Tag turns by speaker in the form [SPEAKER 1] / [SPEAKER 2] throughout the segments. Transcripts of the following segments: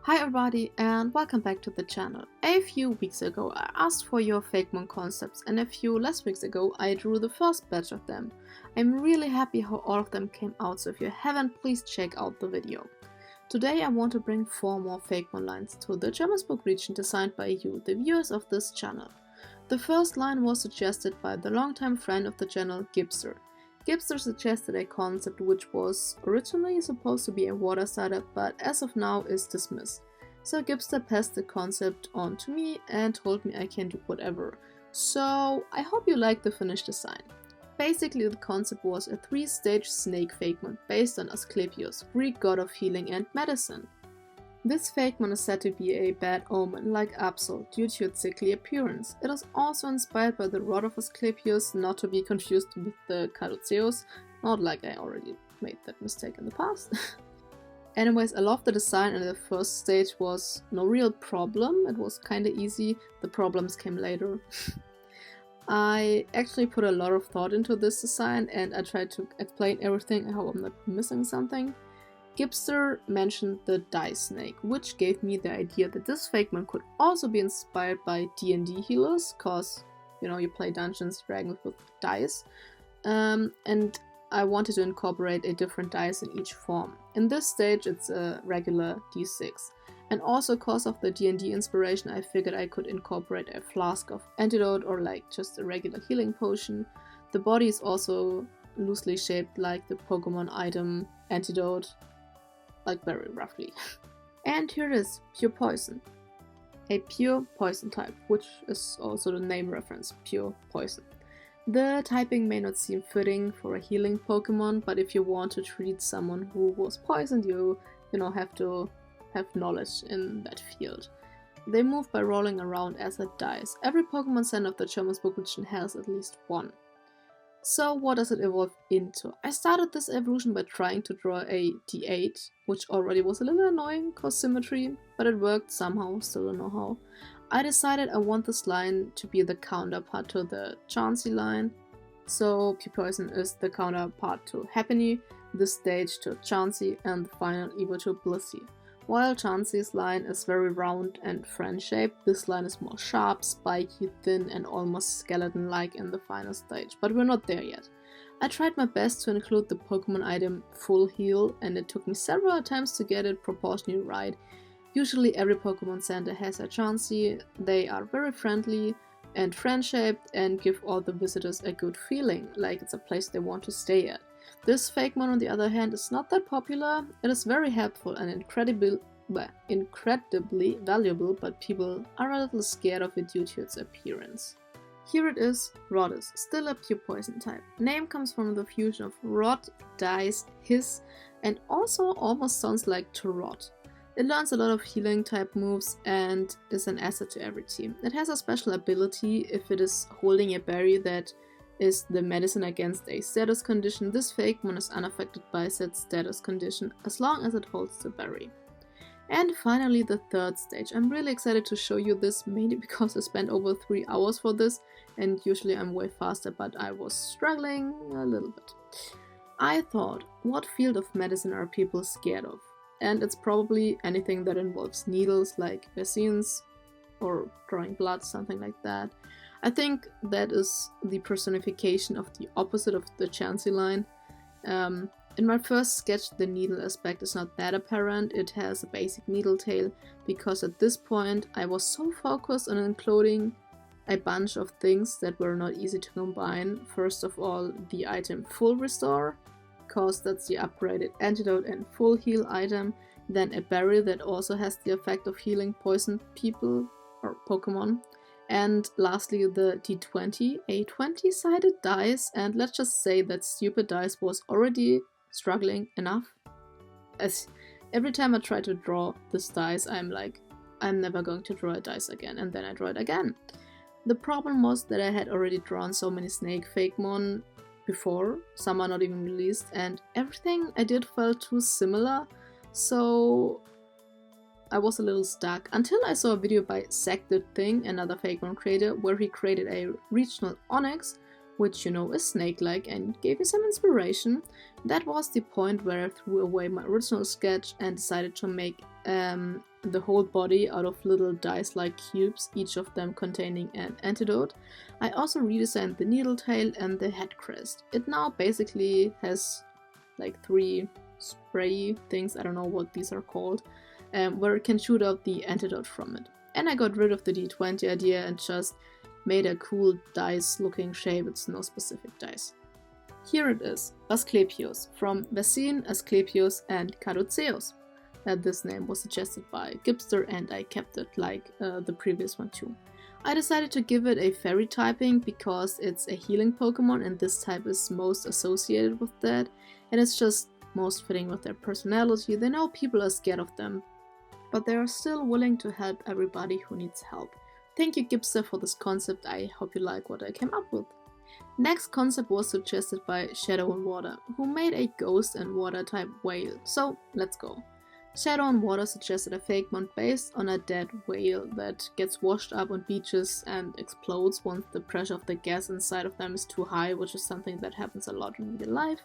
[SPEAKER 1] Hi everybody and welcome back to the channel. A few weeks ago I asked for your Fakemon concepts and a few less weeks ago I drew the first batch of them. I'm really happy how all of them came out, so if you haven't, please check out the video. Today I want to bring 4 more Fakemon lines to the Jermanzburg region designed by you, the viewers of this channel. The first line was suggested by the longtime friend of the channel, Gibbster. Gibbster suggested a concept which was originally supposed to be a water starter, but as of now is dismissed. So Gibbster passed the concept on to me and told me I can do whatever. So I hope you like the finished design. Basically the concept was a 3-stage snake Fakemon based on Asclepius, Greek god of healing and medicine. This Fakemon is said to be a bad omen, like Absol, due to its sickly appearance. It is also inspired by the rod of Asclepius, not to be confused with the Caduceus, not like I already made that mistake in the past. Anyways, I love the design and the first stage was no real problem, it was kinda easy, the problems came later. I actually put a lot of thought into this design and I tried to explain everything, I hope I'm not missing something. Gibbster mentioned the dice snake, which gave me the idea that this Fakemon could also be inspired by D&D healers, cause, you know, you play Dungeons & Dragons with dice, and I wanted to incorporate a different dice in each form. In this stage it's a regular D6, and also cause of the D&D inspiration I figured I could incorporate a flask of antidote or like just a regular healing potion. The body is also loosely shaped like the Pokemon item antidote, like very roughly. And here it is, Pure Poison. A pure poison type, which is also the name reference, Pure Poison. The typing may not seem fitting for a healing Pokemon, but if you want to treat someone who was poisoned, you have to have knowledge in that field. They move by rolling around as a dice. Every Pokemon Center of the Jermanzburg region has at least one. So what does it evolve into? I started this evolution by trying to draw a D8, which already was a little annoying cause symmetry, but it worked somehow, still don't know how. I decided I want this line to be the counterpart to the Chansey line. So Pure Poison is the counterpart to Happiny, this stage to Chansey, and the final evo to Blissey. While Chansey's line is very round and friend-shaped, this line is more sharp, spiky, thin and almost skeleton-like in the final stage, but we're not there yet. I tried my best to include the Pokemon item Full Heal and it took me several attempts to get it proportionally right. Usually every Pokemon Center has a Chansey, they are very friendly and friend-shaped and give all the visitors a good feeling, like it's a place they want to stay at. This Fakemon on the other hand is not that popular, it is very helpful and incredibly valuable, but people are a little scared of it due to its appearance. Here it is, Rodis, still a pure poison type. Name comes from the fusion of rot, dice, hiss, and also almost sounds like to rot. It learns a lot of healing type moves and is an asset to every team. It has a special ability if it is holding a berry that is the medicine against a status condition. This Fakemon is unaffected by said status condition as long as it holds the berry. And finally the third stage. I'm really excited to show you this, mainly because I spent over 3 hours for this and usually I'm way faster, but I was struggling a little bit. I thought, what field of medicine are people scared of? And it's probably anything that involves needles like vaccines or drawing blood, something like that. I think that is the personification of the opposite of the Chansey line. In my first sketch the needle aspect is not that apparent, it has a basic needle tail because at this point I was so focused on including a bunch of things that were not easy to combine. First of all the item Full Restore, cause that's the upgraded antidote and full heal item, then a berry that also has the effect of healing poisoned people or Pokemon. And lastly the D20, a 20-sided dice, and let's just say that stupid dice was already struggling enough. As every time I try to draw this dice I'm like, I'm never going to draw a dice again, and then I draw it again. The problem was that I had already drawn so many snake Fakemon before, some are not even released, and everything I did felt too similar, so I was a little stuck until I saw a video by Thing, another Fakemon creator, where he created a regional Onyx which you know is snake-like and gave you some inspiration. That was the point where I threw away my original sketch and decided to make the whole body out of little dice-like cubes, each of them containing an antidote. I also redesigned the needle tail and the head crest. It now basically has like 3 spray things, I don't know what these are called, where it can shoot out the antidote from it. And I got rid of the D20 idea and just made a cool dice looking shape. It's no specific dice. Here it is, Asclepios, from Vecine, Asclepios and Caduceus. This name was suggested by Gibbster and I kept it like the previous one too. I decided to give it a fairy typing because it's a healing Pokemon and this type is most associated with that, and it's just most fitting with their personality. They know people are scared of them, but they are still willing to help everybody who needs help. Thank you Gibbster for this concept, I hope you like what I came up with. Next concept was suggested by Shadow and Water, who made a ghost and water type whale, so let's go. Shadow and Water suggested a Fakemon based on a dead whale that gets washed up on beaches and explodes once the pressure of the gas inside of them is too high, which is something that happens a lot in real life.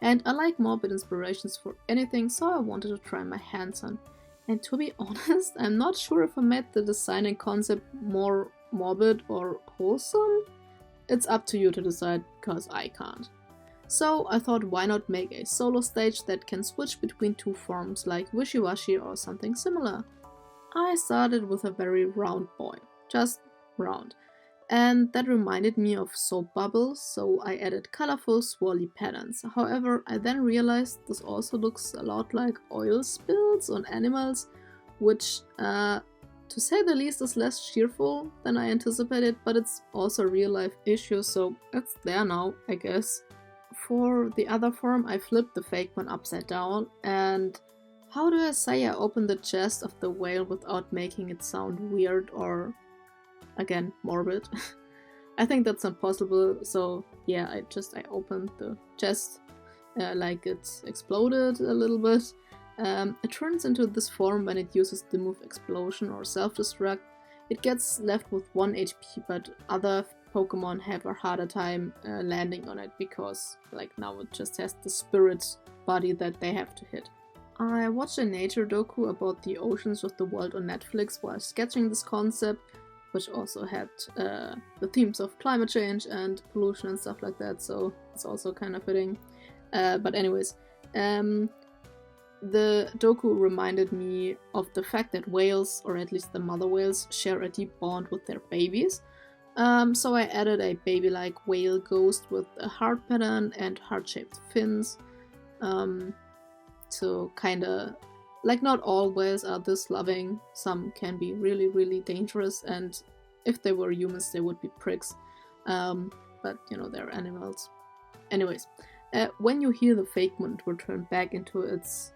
[SPEAKER 1] And I like morbid inspirations for anything, so I wanted to try my hands on. And to be honest, I'm not sure if I made the design and concept more morbid or wholesome. It's up to you to decide, because I can't. So I thought, why not make a solo stage that can switch between 2 forms like Wishy-Washy or something similar. I started with a very round boy, just round, and that reminded me of soap bubbles, so I added colorful swirly patterns. However, I then realized this also looks a lot like oil spills on animals, which to say the least is less cheerful than I anticipated, but it's also a real life issue, so it's there now, I guess. For the other form, I flipped the Fakemon upside down, and how do I say I opened the chest of the whale without making it sound weird or, again, morbid? I think that's impossible, so yeah, I opened the chest like it exploded a little bit. It turns into this form when it uses the move Explosion or Self-Destruct. It gets left with 1 HP, but other Pokemon have a harder time landing on it because like now it just has the spirit body that they have to hit. I watched a nature docu about the oceans of the world on Netflix while sketching this concept, which also had the themes of climate change and pollution and stuff like that, so it's also kind of fitting. But anyways, the doku reminded me of the fact that whales, or at least the mother whales, share a deep bond with their babies. So I added a baby-like whale ghost with a heart pattern and heart-shaped fins. So kinda, like not all whales are this loving, some can be really, really dangerous, and if they were humans they would be pricks. But you know, they're animals. Anyways, when you hear the Fakemon return back into its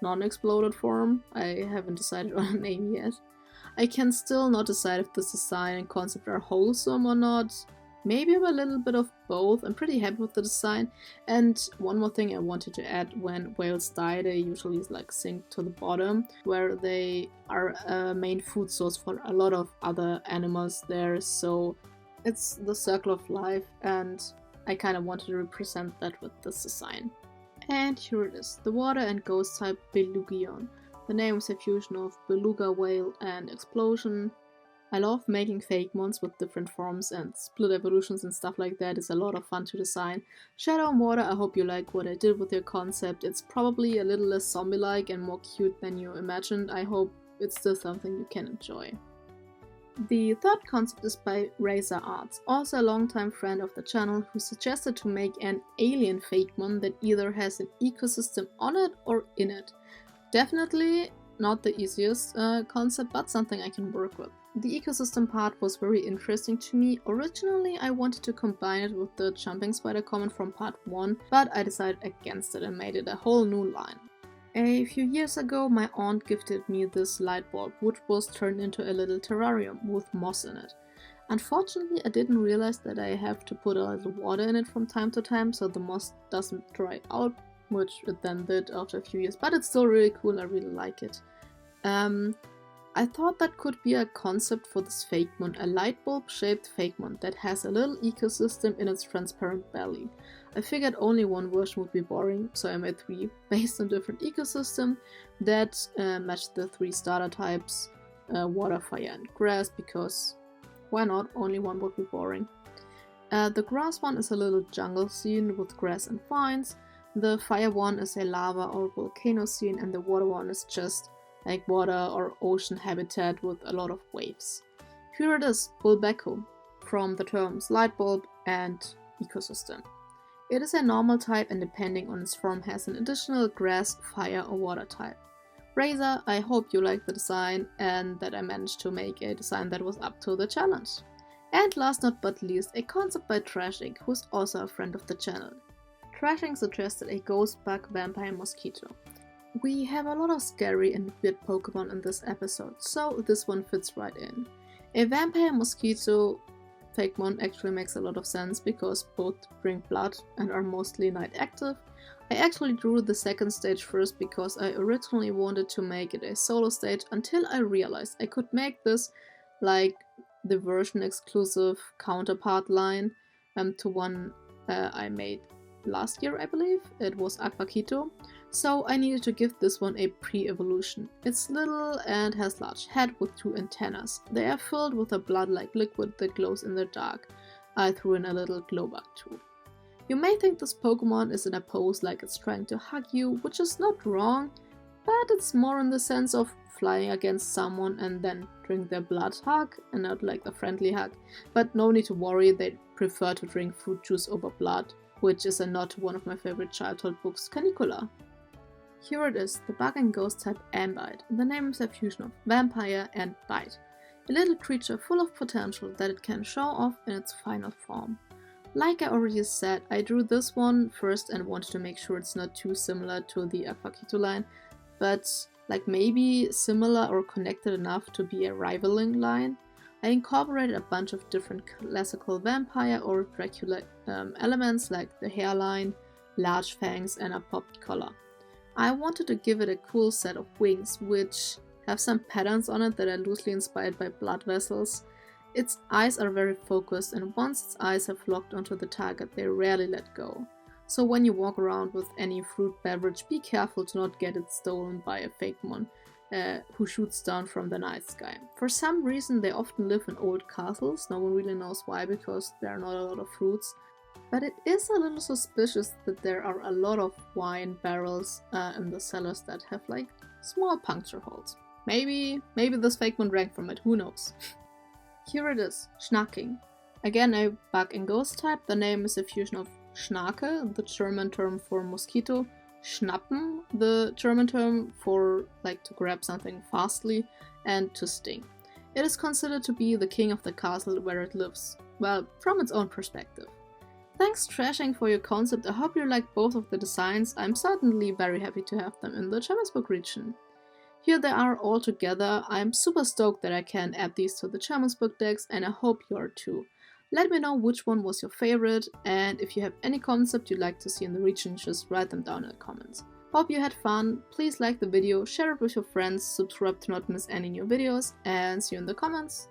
[SPEAKER 1] non-exploded form, I haven't decided on a name yet. I can still not decide if this design and concept are wholesome or not. Maybe I'm a little bit of both. I'm pretty happy with the design. And one more thing I wanted to add: when whales die, they usually like sink to the bottom, where they are a main food source for a lot of other animals there. So it's the circle of life, and I kind of wanted to represent that with this design. And here it is, the water and ghost type Belugion. The name is a fusion of beluga whale and explosion. I love making Fakemons with different forms and split evolutions and stuff like that. It's a lot of fun to design. Shadow and Water, I hope you like what I did with your concept. It's probably a little less zombie-like and more cute than you imagined. I hope it's still something you can enjoy. The third concept is by Razor Arts, also a longtime friend of the channel, who suggested to make an alien Fakemon that either has an ecosystem on it or in it. Definitely not the easiest concept, but something I can work with. The ecosystem part was very interesting to me. Originally I wanted to combine it with the jumping spider comment from part 1, but I decided against it and made it a whole new line. A few years ago my aunt gifted me this light bulb, which was turned into a little terrarium with moss in it. Unfortunately I didn't realize that I have to put a little water in it from time to time so the moss doesn't dry out, which it then did after a few years, but it's still really cool, I really like it. I thought that could be a concept for this Fakemon, a light bulb shaped Fakemon that has a little ecosystem in its transparent belly. I figured only one version would be boring, so I made 3 based on different ecosystems that matched the 3 starter types, water, fire and grass, because why not, only one would be boring. The grass one is a little jungle scene with grass and vines, the fire one is a lava or volcano scene, and the water one is just like water or ocean habitat with a lot of waves. Here it is, Bulbecco, from the terms light bulb and ecosystem. It is a normal type and depending on its form has an additional grass, fire or water type. Razor, I hope you like the design and that I managed to make a design that was up to the challenge. And last not but least, a concept by Trashing, who is also a friend of the channel. Trashing suggested a ghost bug vampire mosquito. We have a lot of scary and weird Pokemon in this episode, so this one fits right in. A vampire mosquito Fakemon actually makes a lot of sense because both drink blood and are mostly night active. I actually drew the second stage first because I originally wanted to make it a solo stage until I realized I could make this like the version exclusive counterpart line to one I made last year, I believe. It was Aquakito. So I needed to give this one a pre-evolution. It's little and has large head with 2 antennas. They are filled with a blood-like liquid that glows in the dark. I threw in a little glow bug too. You may think this Pokemon is in a pose like it's trying to hug you, which is not wrong, but it's more in the sense of flying against someone and then drink their blood hug and not like the friendly hug. But no need to worry, they prefer to drink fruit juice over blood, which is a nod to one of my favorite childhood books, Canicula. Here it is, the bug and ghost type Ambite. The name is a fusion of vampire and bite. A little creature full of potential that it can show off in its final form. Like I already said, I drew this one first and wanted to make sure it's not too similar to the Aquakito line, but like maybe similar or connected enough to be a rivaling line. I incorporated a bunch of different classical vampire or Dracula elements like the hairline, large fangs and a popped collar. I wanted to give it a cool set of wings, which have some patterns on it that are loosely inspired by blood vessels. Its eyes are very focused, and once its eyes have locked onto the target, they rarely let go. So when you walk around with any fruit beverage, be careful to not get it stolen by a Fakemon who shoots down from the night sky. For some reason they often live in old castles, no one really knows why because there are not a lot of fruits. But it is a little suspicious that there are a lot of wine barrels in the cellars that have like small puncture holes. Maybe this Fakemon drank from it, who knows. Here it is, Schnacking. Again a bug and ghost type, the name is a fusion of Schnake, the German term for mosquito, Schnappen, the German term for like to grab something fastly, and to sting. It is considered to be the king of the castle where it lives, well, from its own perspective. Thanks Trashing for your concept, I hope you like both of the designs, I'm certainly very happy to have them in the Jermanzburg region. Here they are all together, I'm super stoked that I can add these to the Jermanzburg decks and I hope you are too. Let me know which one was your favorite and if you have any concept you'd like to see in the region, just write them down in the comments. Hope you had fun, please like the video, share it with your friends, subscribe to not miss any new videos and see you in the comments.